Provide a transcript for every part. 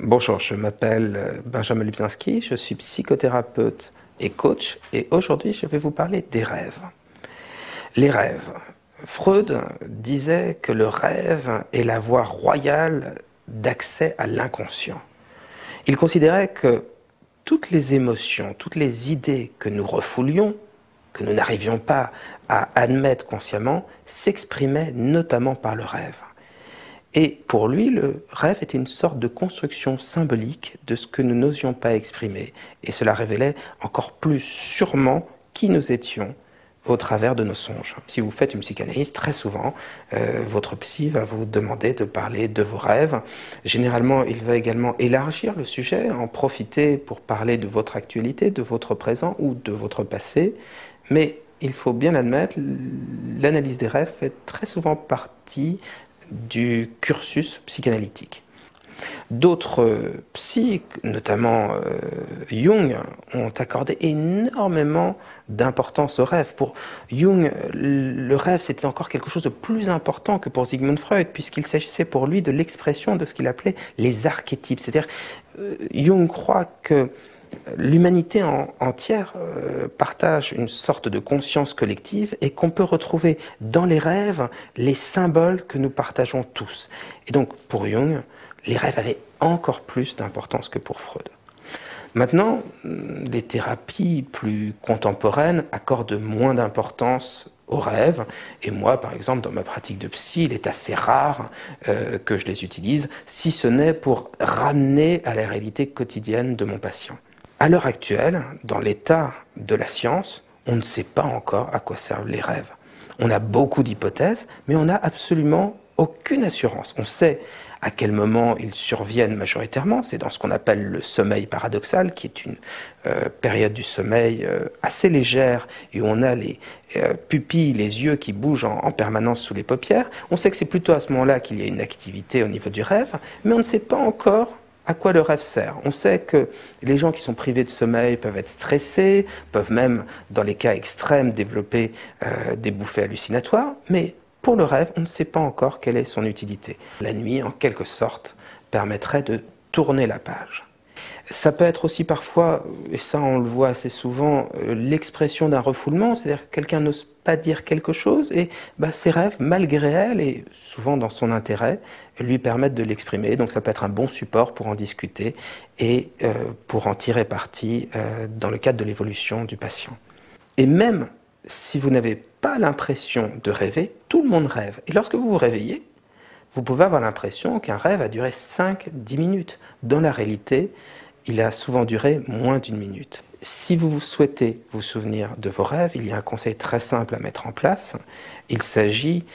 Bonjour, je m'appelle Benjamin Lubzinski, je suis psychothérapeute et coach et aujourd'hui je vais vous parler des rêves. Les rêves. Freud disait que le rêve est la voie royale d'accès à l'inconscient. Il considérait que toutes les émotions, toutes les idées que nous refoulions, que nous n'arrivions pas à admettre consciemment, s'exprimaient notamment par le rêve. Et pour lui, le rêve était une sorte de construction symbolique de ce que nous n'osions pas exprimer. Et cela révélait encore plus sûrement qui nous étions au travers de nos songes. Si vous faites une psychanalyse, très souvent, votre psy va vous demander de parler de vos rêves. Généralement, il va également élargir le sujet, en profiter pour parler de votre actualité, de votre présent ou de votre passé. Mais il faut bien l'admettre, l'analyse des rêves fait très souvent partie du cursus psychanalytique. D'autres psys, notamment Jung, ont accordé énormément d'importance au rêve. Pour Jung, le rêve, c'était encore quelque chose de plus important que pour Sigmund Freud, puisqu'il s'agissait pour lui de l'expression de ce qu'il appelait les archétypes. C'est-à-dire, Jung croit que l'humanité entière partage une sorte de conscience collective et qu'on peut retrouver dans les rêves les symboles que nous partageons tous. Et donc, pour Jung, les rêves avaient encore plus d'importance que pour Freud. Maintenant, les thérapies plus contemporaines accordent moins d'importance aux rêves. Et moi, par exemple, dans ma pratique de psy, il est assez rare que je les utilise, si ce n'est pour ramener à la réalité quotidienne de mon patient. À l'heure actuelle, dans l'état de la science, on ne sait pas encore à quoi servent les rêves. On a beaucoup d'hypothèses, mais on n'a absolument aucune assurance. On sait à quel moment ils surviennent majoritairement, c'est dans ce qu'on appelle le sommeil paradoxal, qui est une période du sommeil assez légère et où on a les pupilles, les yeux qui bougent en permanence sous les paupières. On sait que c'est plutôt à ce moment-là qu'il y a une activité au niveau du rêve, mais on ne sait pas encore à quoi le rêve sert. On sait que les gens qui sont privés de sommeil peuvent être stressés, peuvent même, dans les cas extrêmes, développer des bouffées hallucinatoires, mais pour le rêve, on ne sait pas encore quelle est son utilité. La nuit, en quelque sorte, permettrait de tourner la page. Ça peut être aussi parfois, et ça on le voit assez souvent, l'expression d'un refoulement, c'est-à-dire que quelqu'un n'ose pas dire quelque chose et ses rêves, malgré elle, et souvent dans son intérêt, lui permettent de l'exprimer. Donc ça peut être un bon support pour en discuter et pour en tirer parti dans le cadre de l'évolution du patient. Et même si vous n'avez pas l'impression de rêver, tout le monde rêve. Et lorsque vous vous réveillez, vous pouvez avoir l'impression qu'un rêve a duré 5-10 minutes. Dans la réalité, il a souvent duré moins d'1 minute. Si vous souhaitez vous souvenir de vos rêves, il y a un conseil très simple à mettre en place. Il s'agit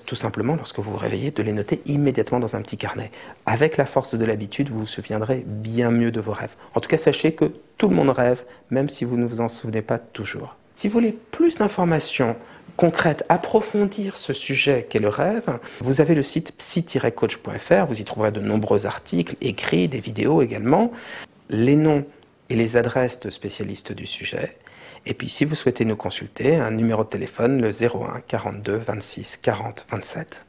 tout simplement, lorsque vous vous réveillez, de les noter immédiatement dans un petit carnet. Avec la force de l'habitude, vous vous souviendrez bien mieux de vos rêves. En tout cas, sachez que tout le monde rêve, même si vous ne vous en souvenez pas toujours. Si vous voulez plus d'informations concrètes, approfondir ce sujet qu'est le rêve, vous avez le site psy-coach.fr, vous y trouverez de nombreux articles écrits, des vidéos également, les noms et les adresses de spécialistes du sujet. Et puis si vous souhaitez nous consulter, un numéro de téléphone, le 01 42 26 40 27.